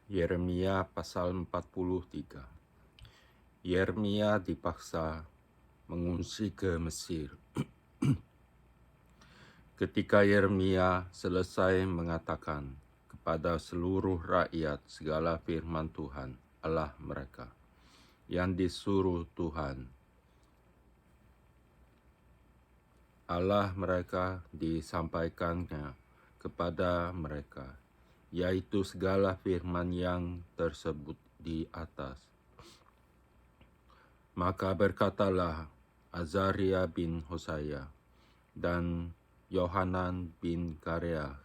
Yeremia pasal 43. Yeremia dipaksa mengungsi ke Mesir. Ketika Yeremia selesai mengatakan kepada seluruh rakyat segala firman Tuhan Allah mereka yang disuruh Tuhan Allah mereka disampaikannya kepada mereka, yaitu segala firman yang tersebut di atas. Maka berkatalah Azaria bin Hosaya dan Yohanan bin Kareah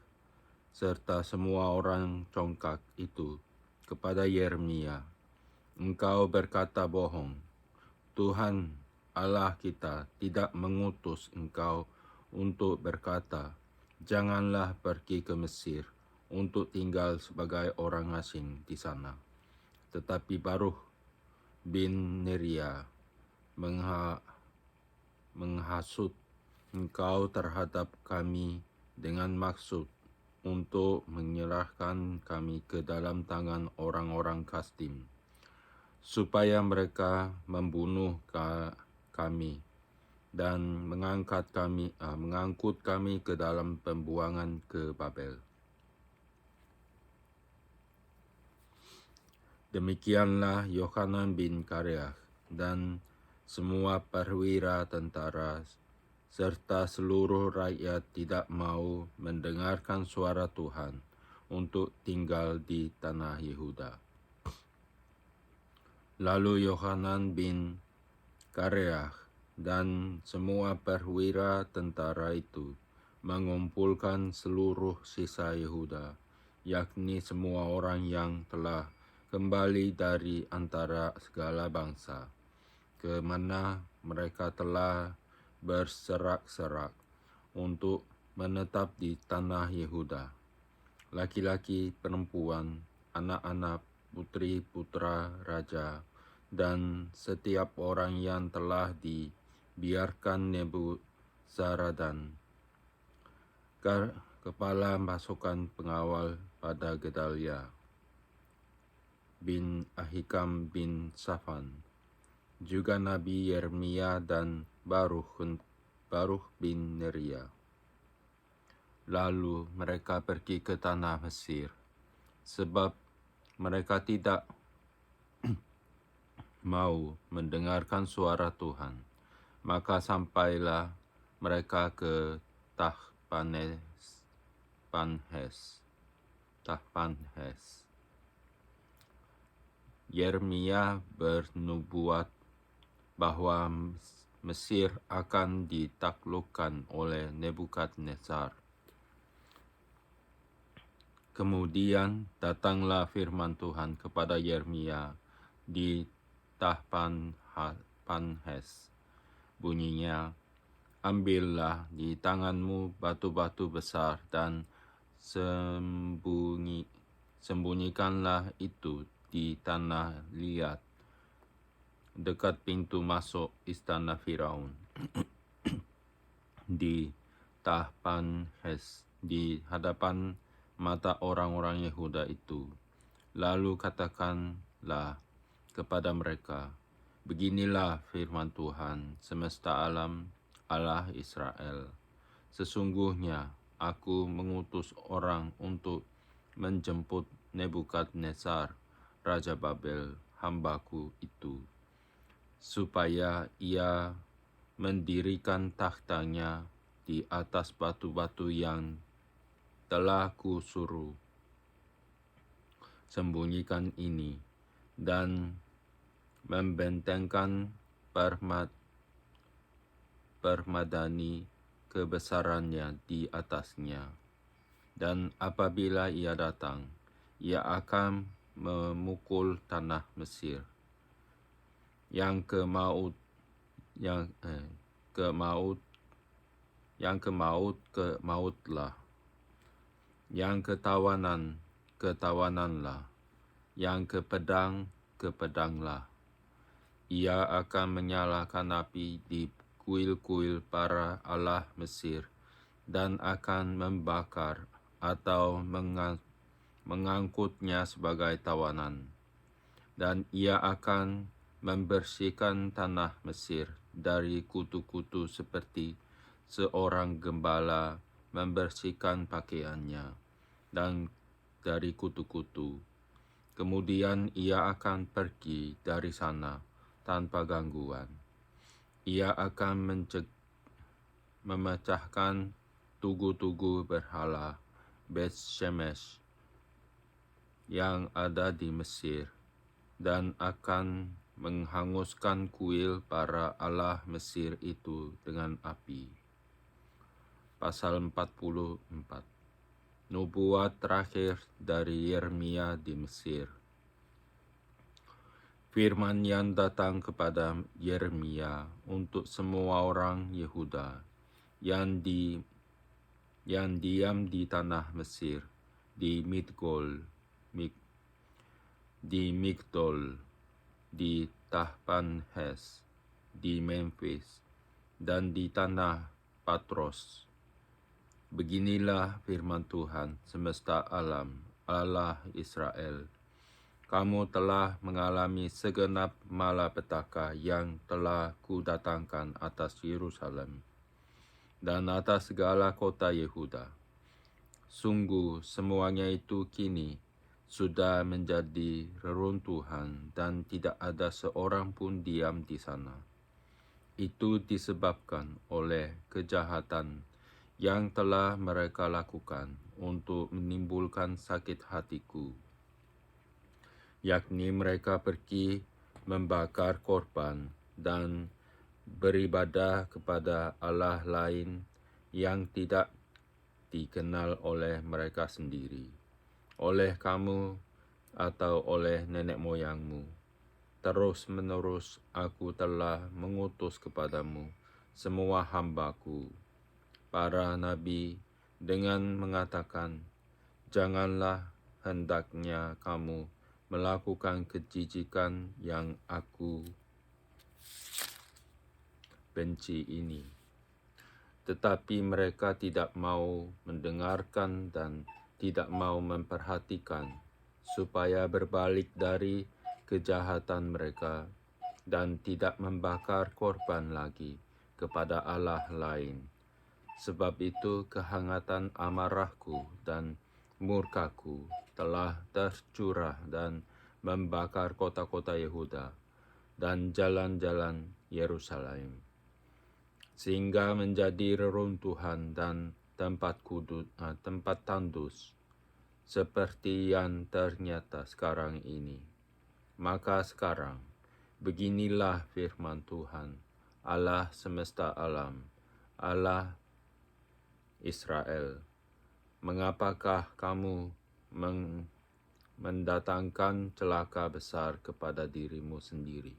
serta semua orang congkak itu kepada Yeremia, "Engkau berkata bohong. Tuhan Allah kita tidak mengutus engkau untuk berkata, 'Janganlah pergi ke Mesir untuk tinggal sebagai orang asing di sana.' Tetapi Baruch bin Neria menghasut engkau terhadap kami dengan maksud untuk menyerahkan kami ke dalam tangan orang-orang Kasdim, supaya mereka membunuh kami dan mengangkut kami ke dalam pembuangan ke Babel." Demikianlah Yohanan bin Kareah dan semua perwira tentara serta seluruh rakyat tidak mau mendengarkan suara Tuhan untuk tinggal di tanah Yehuda. Lalu Yohanan bin Kareah dan semua perwira tentara itu mengumpulkan seluruh sisa Yehuda, yakni semua orang yang telah kembali dari antara segala bangsa, ke mana mereka telah berserak-serak untuk menetap di tanah Yehuda, laki-laki, perempuan, anak-anak, putri-putra raja, dan setiap orang yang telah dibiarkan Nebuzaradan, kepala pasukan pengawal pada Gedalia bin Ahikam bin Safan, juga Nabi Yeremia dan Baruch bin Neria. Lalu mereka pergi ke tanah Mesir, sebab mereka tidak mau mendengarkan suara Tuhan. Maka sampailah mereka ke Tahpanhes. Yeremia bernubuat bahwa Mesir akan ditaklukkan oleh Nebukadnezar. Kemudian datanglah firman Tuhan kepada Yeremia di Tahpanhes. Bunyinya, "Ambillah di tanganmu batu-batu besar dan sembunyikanlah itu di tanah liat dekat pintu masuk istana Firaun di Tahpanhes di hadapan mata orang-orang Yehuda itu. Lalu katakanlah kepada mereka, 'Beginilah firman Tuhan semesta alam, Allah Israel. Sesungguhnya aku mengutus orang untuk menjemput Nebukadnezar, Raja Babel, hambaku itu, supaya ia mendirikan takhtanya di atas batu-batu yang telah kusuruh sembunyikan ini, dan membentengkan permadani kebesarannya di atasnya. Dan apabila ia datang, ia akan memukul tanah Mesir yang ke maut mautlah, yang ke tawananlah, yang ke pedanglah. Ia akan menyalakan api di kuil-kuil para allah Mesir dan akan membakar atau mengangkutnya sebagai tawanan, dan ia akan membersihkan tanah Mesir dari kutu-kutu seperti seorang gembala membersihkan pakaiannya dan dari kutu-kutu. Kemudian ia akan pergi dari sana tanpa gangguan. Ia akan memecahkan tugu-tugu berhala Bet Shemesh yang ada di Mesir dan akan menghanguskan kuil para allah Mesir itu dengan api. Pasal 44. Nubuat terakhir dari Yeremia di Mesir. Firman yang datang kepada Yeremia untuk semua orang Yehuda yang diam di tanah Mesir, di Migdol, di Tahpanhes, di Memphis, dan di tanah Patros. Beginilah firman Tuhan semesta alam, Allah Israel. Kamu telah mengalami segenap malapetaka yang telah kudatangkan atas Yerusalem dan atas segala kota Yehuda. Sungguh semuanya itu kini sudah menjadi reruntuhan dan tidak ada seorang pun diam di sana. Itu disebabkan oleh kejahatan yang telah mereka lakukan untuk menimbulkan sakit hatiku, yakni mereka pergi membakar korban dan beribadah kepada Allah lain yang tidak dikenal oleh mereka sendiri, oleh kamu atau oleh nenek moyangmu. Terus-menerus aku telah mengutus kepadamu semua hamba-Ku, para nabi, dengan mengatakan, janganlah hendaknya kamu melakukan kejijikan yang aku benci ini. Tetapi mereka tidak mau mendengarkan dan tidak mau memperhatikan, supaya berbalik dari kejahatan mereka dan tidak membakar korban lagi kepada Allah lain. Sebab itu kehangatan amarahku dan murkaku telah tercurah dan membakar kota-kota Yehuda dan jalan-jalan Yerusalem, sehingga menjadi reruntuhan dan tempat tandus, seperti yang ternyata sekarang ini. Maka sekarang, beginilah firman Tuhan, Allah semesta alam, Allah Israel. Mengapakah kamu mendatangkan celaka besar kepada dirimu sendiri?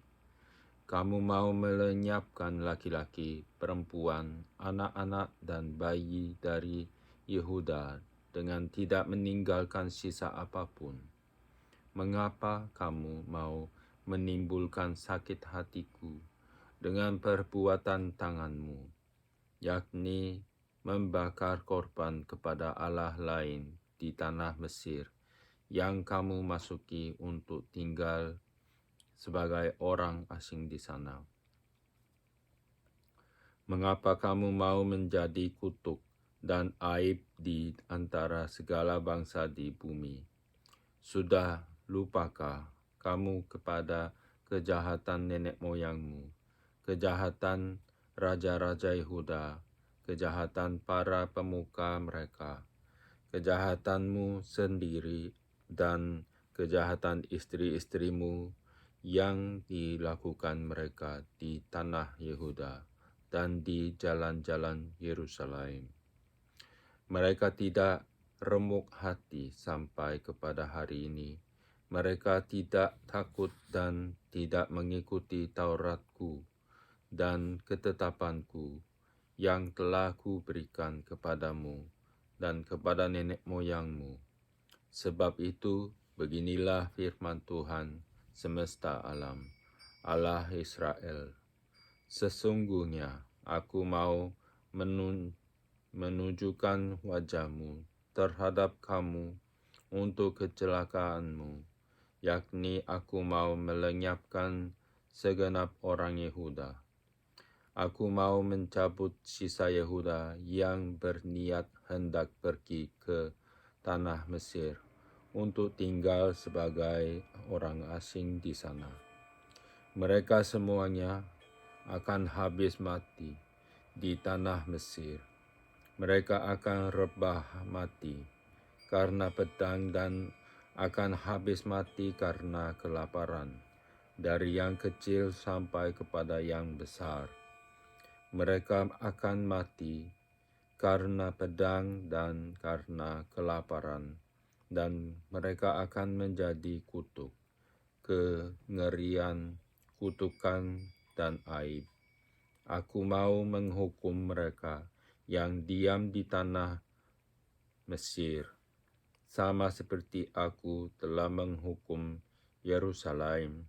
Kamu mau melenyapkan laki-laki, perempuan, anak-anak, dan bayi dari Yehuda dengan tidak meninggalkan sisa apapun. Mengapa kamu mau menimbulkan sakit hatiku dengan perbuatan tanganmu, yakni membakar korban kepada Allah lain di tanah Mesir yang kamu masuki untuk tinggal sebagai orang asing di sana? Mengapa kamu mau menjadi kutuk dan aib di antara segala bangsa di bumi? Sudah lupakah kamu kepada kejahatan nenek moyangmu, kejahatan raja-raja Yehuda, kejahatan para pemuka mereka, kejahatanmu sendiri, dan kejahatan istri-istrimu yang dilakukan mereka di tanah Yehuda dan di jalan-jalan Yerusalem? Mereka tidak remuk hati sampai kepada hari ini. Mereka tidak takut dan tidak mengikuti Tauratku dan ketetapanku yang telah kuberikan kepadamu dan kepada nenek moyangmu. Sebab itu, beginilah firman Tuhan semesta alam, Allah Israel. Sesungguhnya aku mau menunjukkan wajahmu terhadap kamu untuk kecelakaanmu, yakni aku mau melenyapkan segenap orang Yehuda. Aku mau mencabut sisa Yehuda yang berniat hendak pergi ke tanah Mesir untuk tinggal sebagai orang asing di sana. Mereka semuanya akan habis mati di tanah Mesir. Mereka akan rebah mati karena pedang dan akan habis mati karena kelaparan, dari yang kecil sampai kepada yang besar. Mereka akan mati karena pedang dan karena kelaparan, dan mereka akan menjadi kutuk, kengerian, kutukan, dan aib. Aku mau menghukum mereka yang diam di tanah Mesir, sama seperti aku telah menghukum Yerusalem,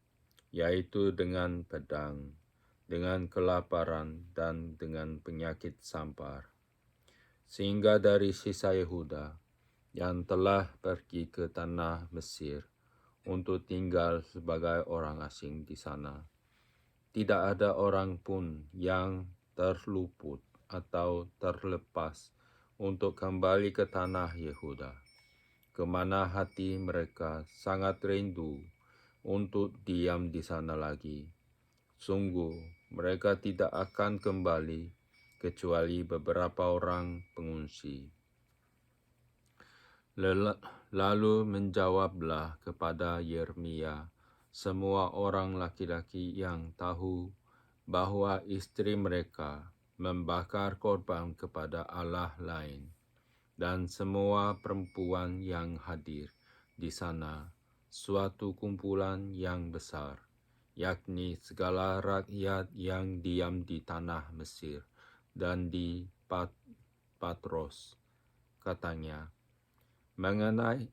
yaitu dengan pedang, dengan kelaparan, dan dengan penyakit sampar. Sehingga dari sisa Yehuda yang telah pergi ke tanah Mesir untuk tinggal sebagai orang asing di sana, tidak ada orang pun yang terluput atau terlepas untuk kembali ke tanah Yehuda, kemana hati mereka sangat rindu untuk diam di sana lagi. Sungguh, mereka tidak akan kembali kecuali beberapa orang pengungsi. Lalu menjawablah kepada Yeremia semua orang laki-laki yang tahu bahwa istri mereka membakar korban kepada Allah lain, dan semua perempuan yang hadir di sana, suatu kumpulan yang besar, yakni segala rakyat yang diam di tanah Mesir dan di Patros. Katanya, mengenai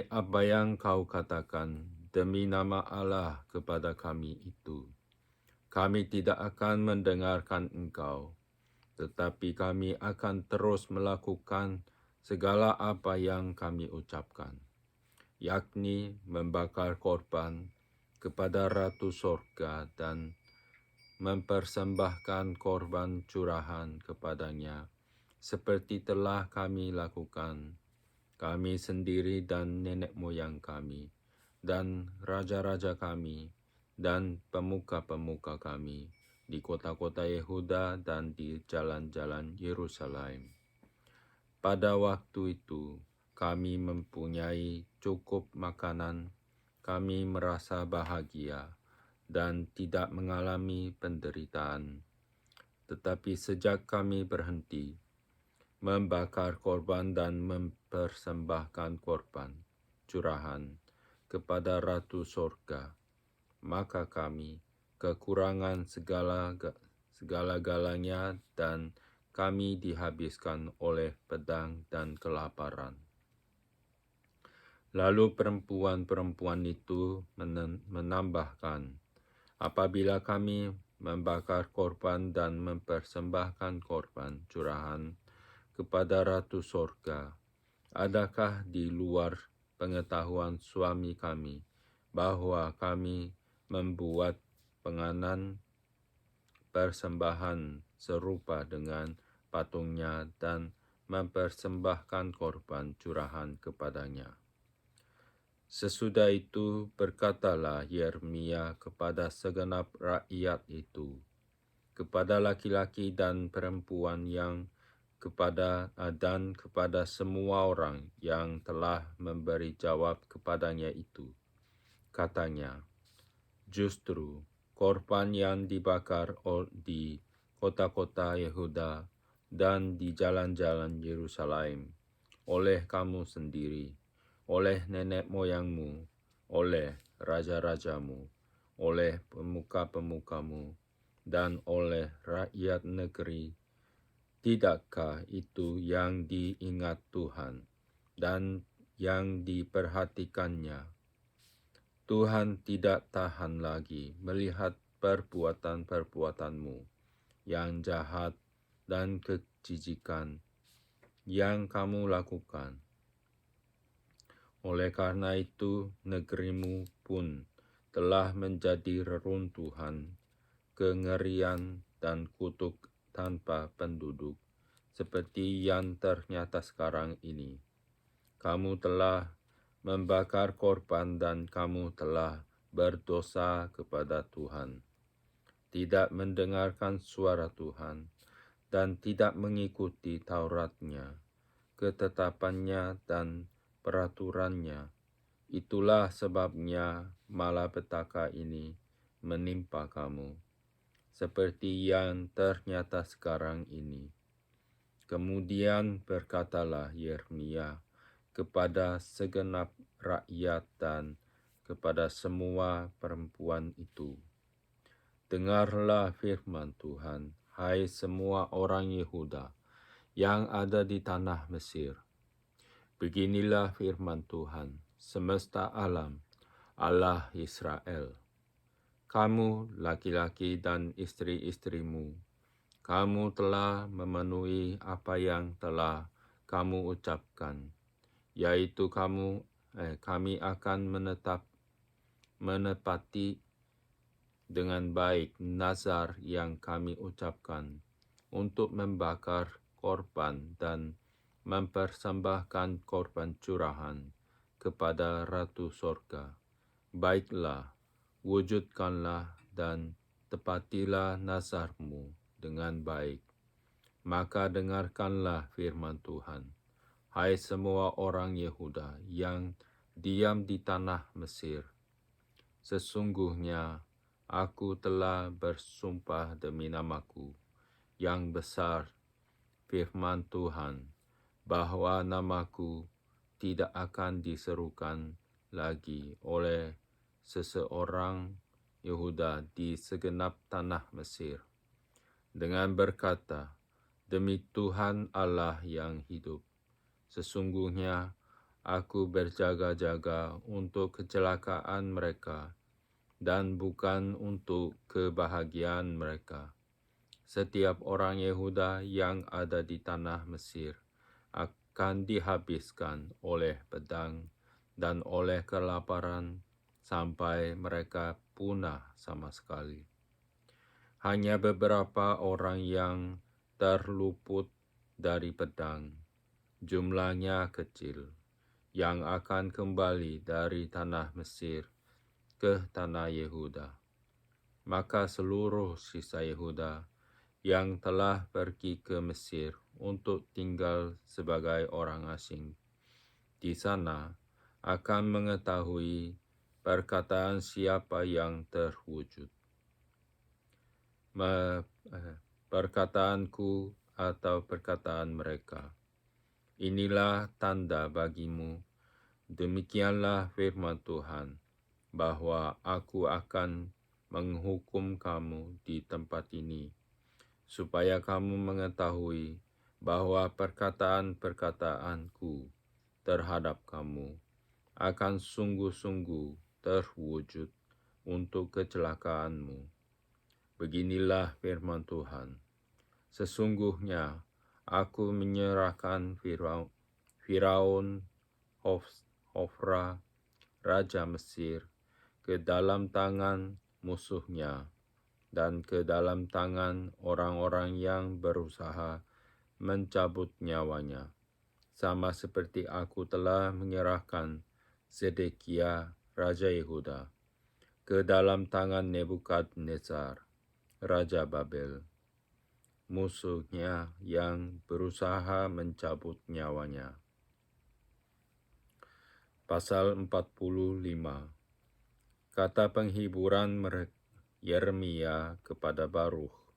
apa yang kau katakan demi nama Allah kepada kami itu, kami tidak akan mendengarkan engkau, tetapi kami akan terus melakukan segala apa yang kami ucapkan, yakni membakar korban kepada Ratu Sorga dan mempersembahkan korban curahan kepadanya, seperti telah kami lakukan, kami sendiri dan nenek moyang kami, dan raja-raja kami, dan pemuka-pemuka kami, di kota-kota Yehuda dan di jalan-jalan Yerusalem. Pada waktu itu, kami mempunyai cukup makanan, kami merasa bahagia, dan tidak mengalami penderitaan. Tetapi sejak kami berhenti membakar korban dan mempersembahkan korban curahan kepada Ratu Sorga, maka kami kekurangan segala-galanya dan kami dihabiskan oleh pedang dan kelaparan. Lalu perempuan-perempuan itu menambahkan, apabila kami membakar korban dan mempersembahkan korban curahan kepada Ratu Sorga, adakah di luar pengetahuan suami kami bahwa kami membuat penganan persembahan serupa dengan patungnya dan mempersembahkan korban curahan kepadanya? Sesudah itu berkatalah Yeremia kepada segenap rakyat itu, kepada laki-laki dan perempuan dan kepada semua orang yang telah memberi jawab kepadanya itu. Katanya, justru korban yang dibakar di kota-kota Yehuda dan di jalan-jalan Yerusalem oleh kamu sendiri, oleh nenek moyangmu, oleh raja-rajamu, oleh pemuka-pemukamu, dan oleh rakyat negeri, tidakkah itu yang diingat Tuhan dan yang diperhatikannya? Tuhan tidak tahan lagi melihat perbuatan-perbuatanmu yang jahat dan kejijikan yang kamu lakukan. Oleh karena itu, negerimu pun telah menjadi reruntuhan, kengerian, dan kutuk tanpa penduduk, seperti yang ternyata sekarang ini. Kamu telah membakar korban dan kamu telah berdosa kepada Tuhan, tidak mendengarkan suara Tuhan, dan tidak mengikuti Tauratnya, ketetapannya, dan peraturannya. Itulah sebabnya malapetaka ini menimpa kamu, seperti yang ternyata sekarang ini. Kemudian berkatalah Yeremia kepada segenap rakyat dan kepada semua perempuan itu, dengarlah firman Tuhan, hai semua orang Yehuda yang ada di tanah Mesir. Beginilah firman Tuhan, semesta alam, Allah Israel. Kamu, laki-laki dan istri-istrimu, kamu telah memenuhi apa yang telah kamu ucapkan, yaitu kami akan menepati dengan baik nazar yang kami ucapkan untuk membakar korban dan mempersembahkan korban curahan kepada Ratu Sorga. Baiklah, wujudkanlah dan tepatilah nazarmu dengan baik. Maka dengarkanlah firman Tuhan, hai semua orang Yehuda yang diam di tanah Mesir. Sesungguhnya aku telah bersumpah demi namaku yang besar, firman Tuhan, bahwa namaku tidak akan diserukan lagi oleh seseorang Yehuda di segenap tanah Mesir, dengan berkata, demi Tuhan Allah yang hidup, sesungguhnya aku berjaga-jaga untuk kecelakaan mereka dan bukan untuk kebahagiaan mereka. Setiap orang Yehuda yang ada di tanah Mesir akan dihabiskan oleh pedang dan oleh kelaparan sampai mereka punah sama sekali. Hanya beberapa orang yang terluput dari pedang, jumlahnya kecil, yang akan kembali dari tanah Mesir ke tanah Yehuda. Maka seluruh sisa Yehuda yang telah pergi ke Mesir untuk tinggal sebagai orang asing di sana akan mengetahui perkataan siapa yang terwujud. Perkataanku atau perkataan mereka. Inilah tanda bagimu, demikianlah firman Tuhan, bahwa aku akan menghukum kamu di tempat ini, supaya kamu mengetahui bahwa perkataan-perkataanku terhadap kamu akan sungguh-sungguh terwujud untuk kecelakaanmu. Beginilah firman Tuhan, sesungguhnya aku menyerahkan Firaun Hofra, Raja Mesir, ke dalam tangan musuhnya, dan ke dalam tangan orang-orang yang berusaha mencabut nyawanya, sama seperti aku telah menyerahkan Zedekia, Raja Yehuda, ke dalam tangan Nebukadnezar, Raja Babel, musuhnya yang berusaha mencabut nyawanya. Pasal 45. Kata penghiburan Yeremia kepada Barukh.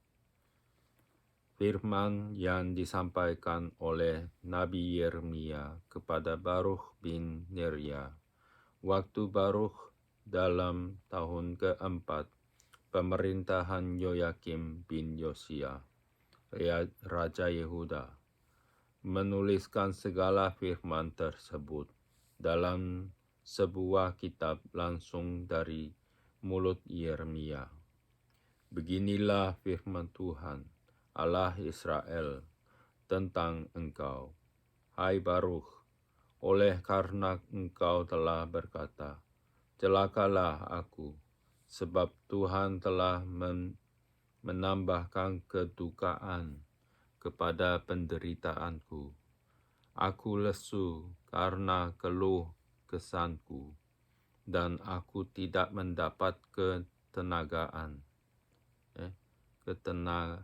Firman yang disampaikan oleh Nabi Yeremia kepada Barukh bin Neria, waktu Barukh dalam tahun keempat pemerintahan Yoyakim bin Yosia, Raja Yehuda, menuliskan segala firman tersebut dalam sebuah kitab langsung dari mulut Yeremia. Beginilah firman Tuhan, Allah Israel, tentang engkau, hai Baruch, oleh karena engkau telah berkata, celakalah aku, sebab Tuhan telah menambahkan kedukaan kepada penderitaanku. Aku lesu karena keluh kesahku, dan aku tidak mendapat ketenagaan. Ketenangan.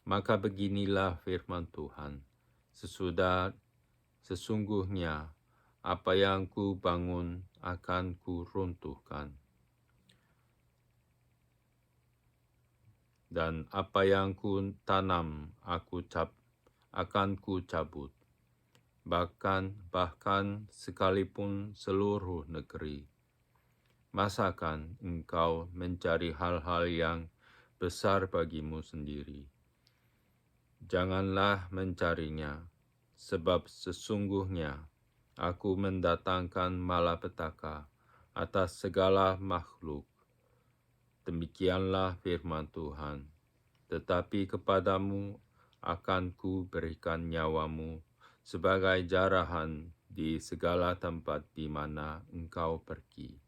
Maka beginilah firman Tuhan, sesungguhnya apa yang ku bangun akan ku runtuhkan, dan apa yang ku tanam akan ku cabut, bahkan sekalipun seluruh negeri. Masakan engkau mencari hal-hal yang besar bagimu sendiri? Janganlah mencarinya, sebab sesungguhnya aku mendatangkan malapetaka atas segala makhluk. Demikianlah firman Tuhan. Tetapi kepadamu akan ku berikan nyawamu sebagai jarahan di segala tempat di mana engkau pergi.